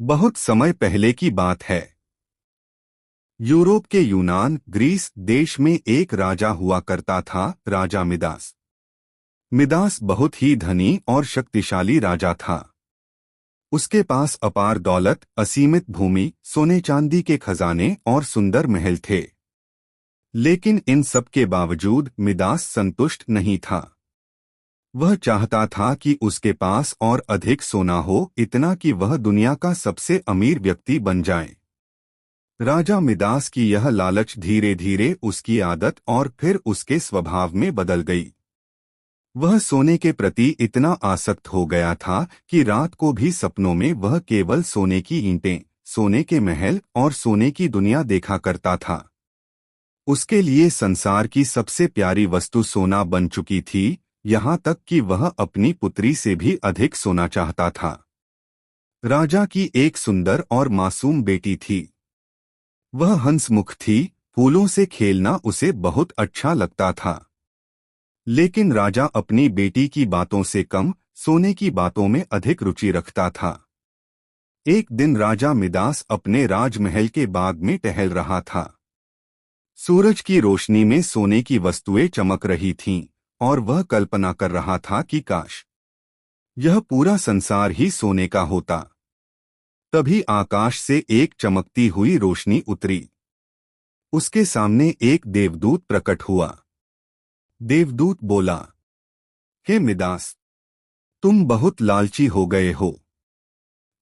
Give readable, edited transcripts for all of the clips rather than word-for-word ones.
बहुत समय पहले की बात है। यूरोप के यूनान ग्रीस देश में एक राजा हुआ करता था, राजा मिदास। मिदास बहुत ही धनी और शक्तिशाली राजा था। उसके पास अपार दौलत, असीमित भूमि, सोने चांदी के खजाने और सुंदर महल थे। लेकिन इन सब के बावजूद मिदास संतुष्ट नहीं था। वह चाहता था कि उसके पास और अधिक सोना हो, इतना कि वह दुनिया का सबसे अमीर व्यक्ति बन जाए। राजा मिदास की यह लालच धीरे धीरे उसकी आदत और फिर उसके स्वभाव में बदल गई। वह सोने के प्रति इतना आसक्त हो गया था कि रात को भी सपनों में वह केवल सोने की ईंटें, सोने के महल और सोने की दुनिया देखा करता था। उसके लिए संसार की सबसे प्यारी वस्तु सोना बन चुकी थी, यहाँ तक कि वह अपनी पुत्री से भी अधिक सोना चाहता था। राजा की एक सुंदर और मासूम बेटी थी। वह हंसमुख थी, फूलों से खेलना उसे बहुत अच्छा लगता था। लेकिन राजा अपनी बेटी की बातों से कम सोने की बातों में अधिक रुचि रखता था। एक दिन राजा मिदास अपने राजमहल के बाग में टहल रहा था। सूरज की रोशनी में सोने की वस्तुएं चमक रही थीं, और वह कल्पना कर रहा था कि काश यह पूरा संसार ही सोने का होता। तभी आकाश से एक चमकती हुई रोशनी उतरी। उसके सामने एक देवदूत प्रकट हुआ। देवदूत बोला, हे मिदास, तुम बहुत लालची हो गए हो,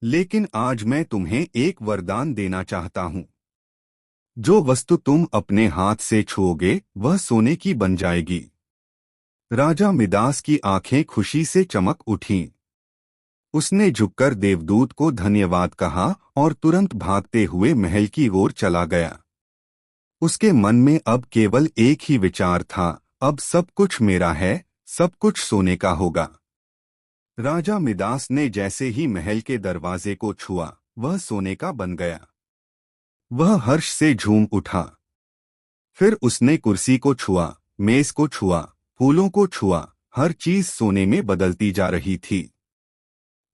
लेकिन आज मैं तुम्हें एक वरदान देना चाहता हूँ। जो वस्तु तुम अपने हाथ से छुओगे वह सोने की बन जाएगी। राजा मिदास की आंखें खुशी से चमक उठीं। उसने झुककर देवदूत को धन्यवाद कहा और तुरंत भागते हुए महल की ओर चला गया। उसके मन में अब केवल एक ही विचार था, अब सब कुछ मेरा है, सब कुछ सोने का होगा। राजा मिदास ने जैसे ही महल के दरवाजे को छुआ, वह सोने का बन गया। वह हर्ष से झूम उठा। फिर उसने कुर्सी को छुआ, मेज को छुआ, फूलों को छुआ, हर चीज सोने में बदलती जा रही थी।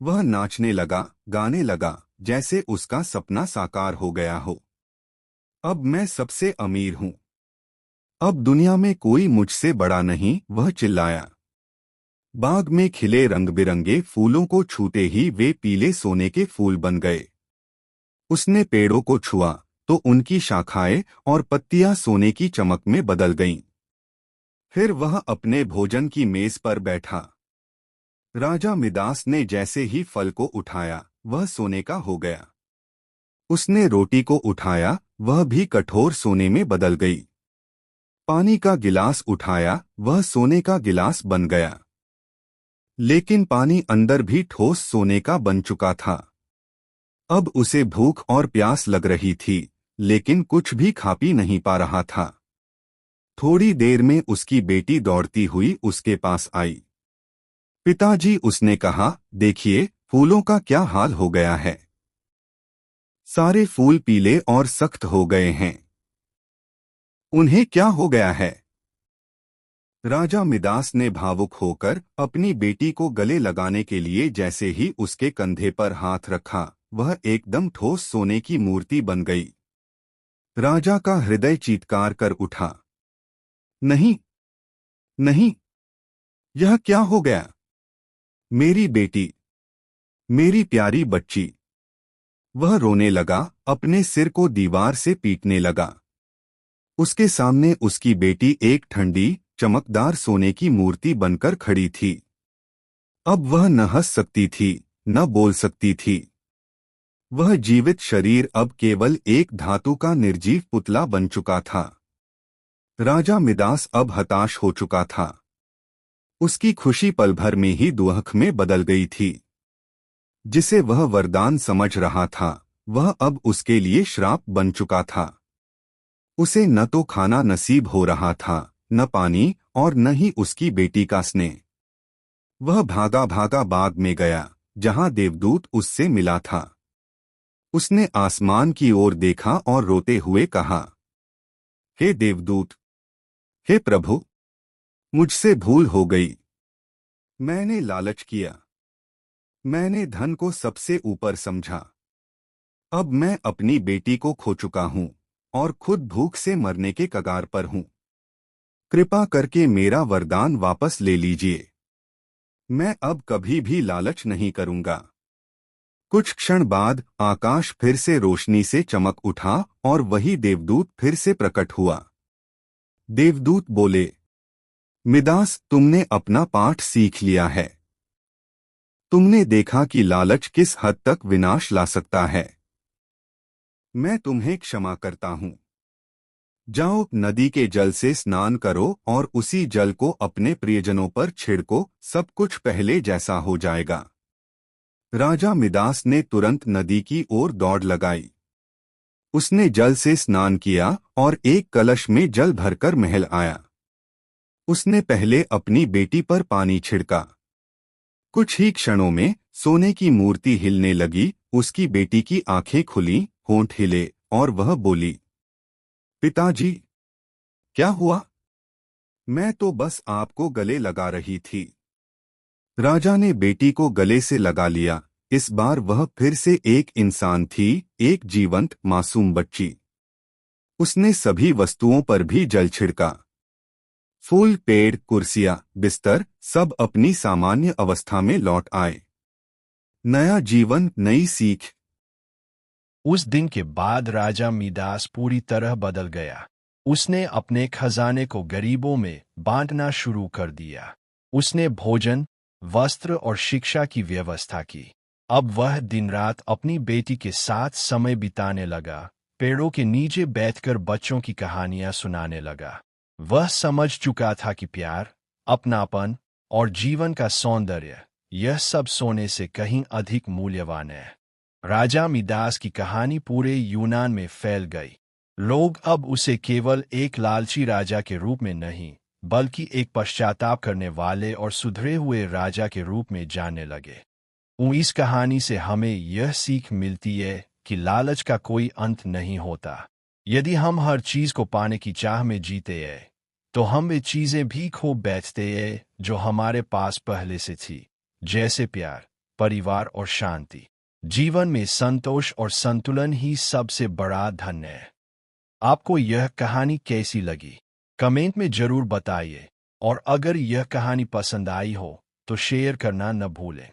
वह नाचने लगा, गाने लगा, जैसे उसका सपना साकार हो गया हो। अब मैं सबसे अमीर हूँ। अब दुनिया में कोई मुझसे बड़ा नहीं, वह चिल्लाया। बाग में खिले रंग बिरंगे फूलों को छूते ही वे पीले सोने के फूल बन गए। उसने पेड़ों को छुआ तो उनकी शाखाएं और पत्तियां सोने की चमक में बदल गईं। फिर वह अपने भोजन की मेज पर बैठा। राजा मिदास ने जैसे ही फल को उठाया, वह सोने का हो गया। उसने रोटी को उठाया, वह भी कठोर सोने में बदल गई। पानी का गिलास उठाया, वह सोने का गिलास बन गया। लेकिन पानी अंदर भी ठोस सोने का बन चुका था। अब उसे भूख और प्यास लग रही थी, लेकिन कुछ भी खा पी नहीं पा रहा था। थोड़ी देर में उसकी बेटी दौड़ती हुई उसके पास आई। पिताजी, उसने कहा, देखिए फूलों का क्या हाल हो गया है। सारे फूल पीले और सख्त हो गए हैं। उन्हें क्या हो गया है? राजा मिदास ने भावुक होकर अपनी बेटी को गले लगाने के लिए जैसे ही उसके कंधे पर हाथ रखा, वह एकदम ठोस सोने की मूर्ति बन गई। राजा का हृदय चीत्कार कर उठा। नहीं, नहीं, यह क्या हो गया? मेरी बेटी, मेरी प्यारी बच्ची। वह रोने लगा, अपने सिर को दीवार से पीटने लगा। उसके सामने उसकी बेटी एक ठंडी, चमकदार सोने की मूर्ति बनकर खड़ी थी। अब वह न हंस सकती थी, न बोल सकती थी। वह जीवित शरीर अब केवल एक धातु का निर्जीव पुतला बन चुका था। राजा मिदास अब हताश हो चुका था। उसकी खुशी पल भर में ही दुख में बदल गई थी। जिसे वह वरदान समझ रहा था, वह अब उसके लिए श्राप बन चुका था। उसे न तो खाना नसीब हो रहा था, न पानी, और न ही उसकी बेटी का स्नेह। वह भागा भागा बाग में गया, जहां देवदूत उससे मिला था। उसने आसमान की ओर देखा और रोते हुए कहा, हे देवदूत, हे प्रभु, मुझसे भूल हो गई। मैंने लालच किया। मैंने धन को सबसे ऊपर समझा। अब मैं अपनी बेटी को खो चुका हूँ और खुद भूख से मरने के कगार पर हूँ। कृपा करके मेरा वरदान वापस ले लीजिए। मैं अब कभी भी लालच नहीं करूंगा। कुछ क्षण बाद आकाश फिर से रोशनी से चमक उठा और वही देवदूत फिर से प्रकट हुआ। देवदूत बोले, मिदास, तुमने अपना पाठ सीख लिया है। तुमने देखा कि लालच किस हद तक विनाश ला सकता है। मैं तुम्हें क्षमा करता हूँ। जाओ, नदी के जल से स्नान करो और उसी जल को अपने प्रियजनों पर छिड़को, सब कुछ पहले जैसा हो जाएगा। राजा मिदास ने तुरंत नदी की ओर दौड़ लगाई। उसने जल से स्नान किया और एक कलश में जल भरकर महल आया। उसने पहले अपनी बेटी पर पानी छिड़का। कुछ ही क्षणों में सोने की मूर्ति हिलने लगी, उसकी बेटी की आंखें खुली, होंठ हिले और वह बोली, पिताजी, क्या हुआ? मैं तो बस आपको गले लगा रही थी। राजा ने बेटी को गले से लगा लिया। इस बार वह फिर से एक इंसान थी, एक जीवंत मासूम बच्ची। उसने सभी वस्तुओं पर भी जल छिड़का। फूल, पेड़, कुर्सियां, बिस्तर सब अपनी सामान्य अवस्था में लौट आए। नया जीवन, नई सीख। उस दिन के बाद राजा मिदास पूरी तरह बदल गया। उसने अपने खजाने को गरीबों में बांटना शुरू कर दिया। उसने भोजन, वस्त्र और शिक्षा की व्यवस्था की। अब वह दिन रात अपनी बेटी के साथ समय बिताने लगा, पेड़ों के नीचे बैठकर बच्चों की कहानियां सुनाने लगा। वह समझ चुका था कि प्यार, अपनापन और जीवन का सौंदर्य, यह सब सोने से कहीं अधिक मूल्यवान है। राजा मिदास की कहानी पूरे यूनान में फैल गई। लोग अब उसे केवल एक लालची राजा के रूप में नहीं, बल्कि एक पश्चाताप करने वाले और सुधरे हुए राजा के रूप में जानने लगे। इस कहानी से हमें यह सीख मिलती है कि लालच का कोई अंत नहीं होता। यदि हम हर चीज को पाने की चाह में जीते हैं, तो हम वे चीजें भी खो बैठते हैं जो हमारे पास पहले से थी, जैसे प्यार, परिवार और शांति। जीवन में संतोष और संतुलन ही सबसे बड़ा धन है। आपको यह कहानी कैसी लगी? कमेंट में जरूर बताइए, और अगर यह कहानी पसंद आई हो तो शेयर करना न भूलें।